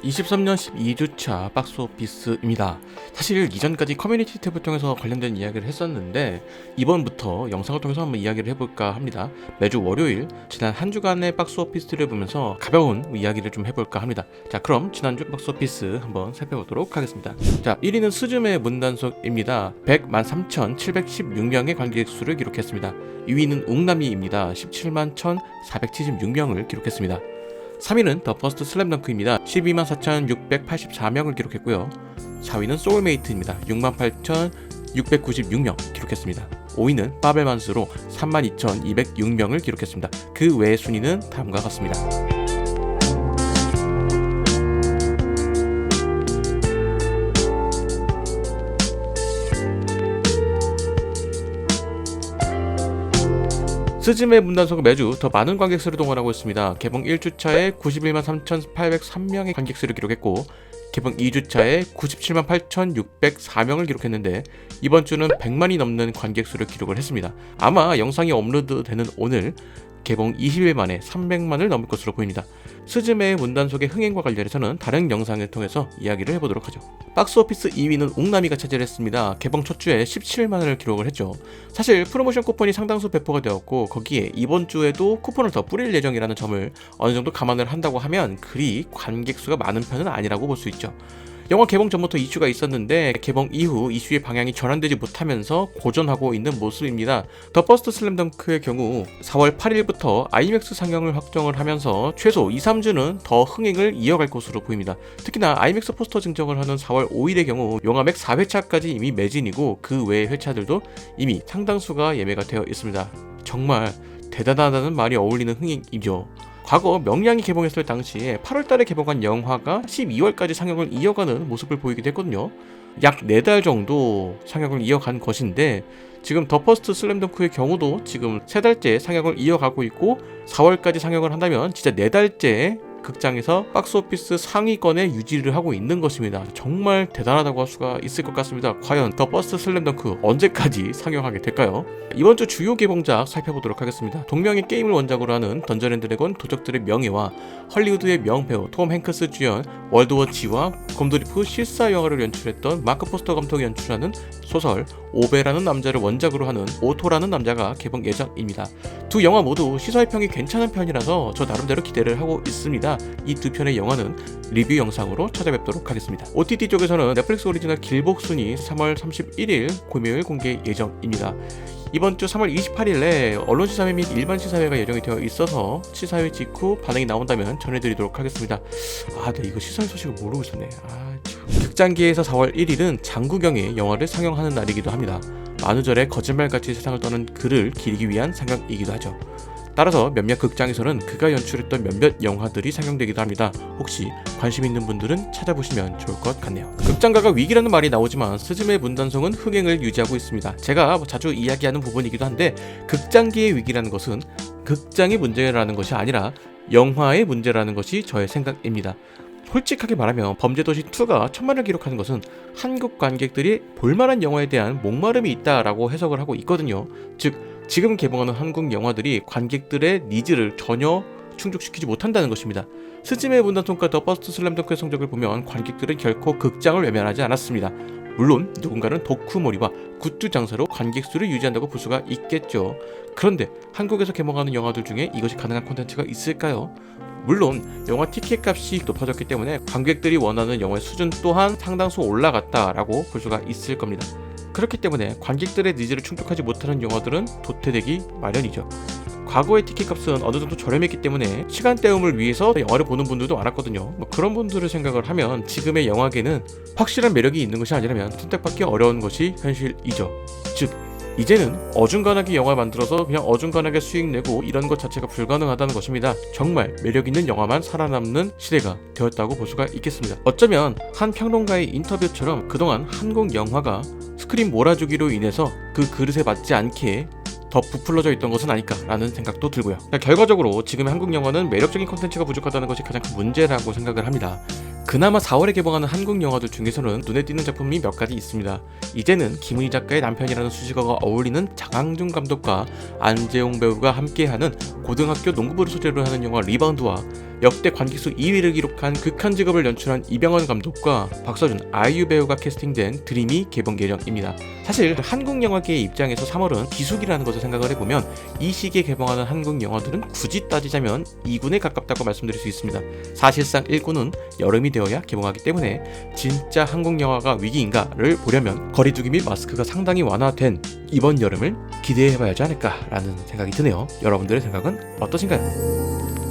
23년 12주차 박스오피스입니다. 사실 이전까지 커뮤니티 탭을 통해서 관련된 이야기를 했었는데 이번부터 영상을 통해서 한번 이야기를 해볼까 합니다. 매주 월요일 지난 한 주간의 박스오피스를 보면서 가벼운 이야기를 좀 해볼까 합니다. 자, 그럼 지난주 박스오피스 한번 살펴보도록 하겠습니다. 자, 1위는 스즈메 문단속입니다. 113,716명의 관객 수를 기록했습니다. 2위는 웅나미입니다. 17만 1,476명을 기록했습니다. 3위는 더 퍼스트 슬램덩크입니다. 12만 4,684명을 기록했고요. 4위는 소울메이트입니다. 6만 8,696명 기록했습니다. 5위는 파벨만스로 32,206명을 기록했습니다. 그 외의 순위는 다음과 같습니다. 스즈메 문단속은 매주 더 많은 관객 수를 동원하고 있습니다. 개봉 1주차에 91만 3,803명의 관객 수를 기록했고 개봉 2주차에 97만 8,604명을 기록했는데 이번 주는 100만이 넘는 관객 수를 기록을 했습니다. 아마 영상이 업로드되는 오늘 개봉 20일 만에 300만을 넘을 것으로 보입니다. 스즈메의 문단속의 흥행과 관련해서는 다른 영상을 통해서 이야기를 해보도록 하죠. 박스오피스 2위는 웅나미가 차지를 했습니다. 개봉 첫 주에 17만을 기록을 했죠. 사실 프로모션 쿠폰이 상당수 배포가 되었고 거기에 이번 주에도 쿠폰을 더 뿌릴 예정이라는 점을 어느 정도 감안을 한다고 하면 그리 관객 수가 많은 편은 아니라고 볼 수 있죠. 영화 개봉 전부터 이슈가 있었는데 개봉 이후 이슈의 방향이 전환되지 못하면서 고전하고 있는 모습입니다. 더 퍼스트 슬램덩크의 경우 4월 8일부터 아이맥스 상영을 확정을 하면서 최소 2-3주는 더 흥행을 이어갈 것으로 보입니다. 특히나 아이맥스 포스터 증정을 하는 4월 5일의 경우 영화맥 4회차까지 이미 매진이고 그 외의 회차들도 이미 상당수가 예매가 되어 있습니다. 정말 대단하다는 말이 어울리는 흥행이죠. 과거 명량이 개봉했을 당시에 8월달에 개봉한 영화가 12월까지 상영을 이어가는 모습을 보이기도 했거든요. 약 4달 정도 상영을 이어간 것인데 지금 더 퍼스트 슬램덩크의 경우도 지금 3달째 상영을 이어가고 있고 4월까지 상영을 한다면 진짜 4달째 극장에서 박스오피스 상위권에 유지를 하고 있는 것입니다. 정말 대단하다고 할 수가 있을 것 같습니다. 과연 더 퍼스트 슬램덩크 언제까지 상영하게 될까요? 이번 주 주요 개봉작 살펴보도록 하겠습니다. 동명의 게임을 원작으로 하는 던전 앤 드래곤 도적들의 명예와 헐리우드의 명배우 톰 행크스 주연 월드워치와 곰돌이프 실사 영화를 연출했던 마크 포스터 감독이 연출하는 소설 오베라는 남자를 원작으로 하는 오토라는 남자가 개봉 예정입니다. 두 영화 모두 시사평이 괜찮은 편이라서 저 나름대로 기대를 하고 있습니다. 이 두 편의 영화는 리뷰 영상으로 찾아뵙도록 하겠습니다. OTT 쪽에서는 넷플릭스 오리지널 길복순이 3월 31일 금요일 공개 예정입니다. 이번 주 3월 28일에 언론 시사회 및 일반 시사회가 예정이 되어 있어서 시사회 직후 반응이 나온다면 전해드리도록 하겠습니다. 네, 이거 시사회 소식을 모르고 있었네. 극장기에서 4월 1일은 장구경의 영화를 상영하는 날이기도 합니다. 만우절에 거짓말같이 세상을 떠는 그를 기리기 위한 상영이기도 하죠. 따라서 몇몇 극장에서는 그가 연출했던 몇몇 영화들이 상영되기도 합니다. 혹시 관심 있는 분들은 찾아보시면 좋을 것 같네요. 극장가가 위기라는 말이 나오지만 스즈메 문단속은 흥행을 유지하고 있습니다. 제가 자주 이야기하는 부분이기도 한데 극장기의 위기라는 것은 극장의 문제라는 것이 아니라 영화의 문제라는 것이 저의 생각입니다. 솔직하게 말하면 범죄도시2가 1000만을 기록하는 것은 한국 관객들이 볼만한 영화에 대한 목마름이 있다라고 해석을 하고 있거든요. 즉 지금 개봉하는 한국 영화들이 관객들의 니즈를 전혀 충족시키지 못한다는 것입니다. 스즈메 문단속과 더 퍼스트 슬램덩크의 성적을 보면 관객들은 결코 극장을 외면하지 않았습니다. 물론 누군가는 도쿠몰이와 굿즈 장사로 관객 수를 유지한다고 볼 수가 있겠죠. 그런데 한국에서 개봉하는 영화들 중에 이것이 가능한 콘텐츠가 있을까요? 물론 영화 티켓 값이 높아졌기 때문에 관객들이 원하는 영화의 수준 또한 상당수 올라갔다라고 볼 수가 있을 겁니다. 그렇기 때문에 관객들의 니즈를 충족하지 못하는 영화들은 도태되기 마련이죠. 과거의 티켓값은 어느 정도 저렴했기 때문에 시간 때움을 위해서 영화를 보는 분들도 많았거든요. 그런 분들을 생각을 하면 지금의 영화계는 확실한 매력이 있는 것이 아니라면 선택받기 어려운 것이 현실이죠. 즉 이제는 어중간하게 영화 만들어서 그냥 어중간하게 수익 내고 이런 것 자체가 불가능하다는 것입니다. 정말 매력있는 영화만 살아남는 시대가 되었다고 볼 수가 있겠습니다. 어쩌면 한 평론가의 인터뷰처럼 그동안 한국 영화가 스크린 몰아주기로 인해서 그 그릇에 맞지 않게 더 부풀러져 있던 것은 아닐까라는 생각도 들고요. 결과적으로 지금의 한국 영화는 매력적인 콘텐츠가 부족하다는 것이 가장 큰 문제라고 생각을 합니다. 그나마 4월에 개봉하는 한국 영화들 중에서는 눈에 띄는 작품이 몇 가지 있습니다. 이제는 김은희 작가의 남편이라는 수식어가 어울리는 장항준 감독과 안재홍 배우가 함께하는 고등학교 농구부를 소재로 하는 영화 리바운드와 역대 관객수 2위를 기록한 극한 직업을 연출한 이병헌 감독과 박서준, 아이유 배우가 캐스팅된 드림이 개봉 예정입니다. 사실 한국 영화계의 입장에서 3월은 비수기라는 것을 생각을 해보면 이 시기에 개봉하는 한국 영화들은 굳이 따지자면 2군에 가깝다고 말씀드릴 수 있습니다. 사실상 1군은 여름이 되어야 개봉하기 때문에 진짜 한국 영화가 위기인가를 보려면 거리두기 및 마스크가 상당히 완화된 이번 여름을 기대해봐야 하지 않을까라는 생각이 드네요. 여러분들의 생각은 어떠신가요?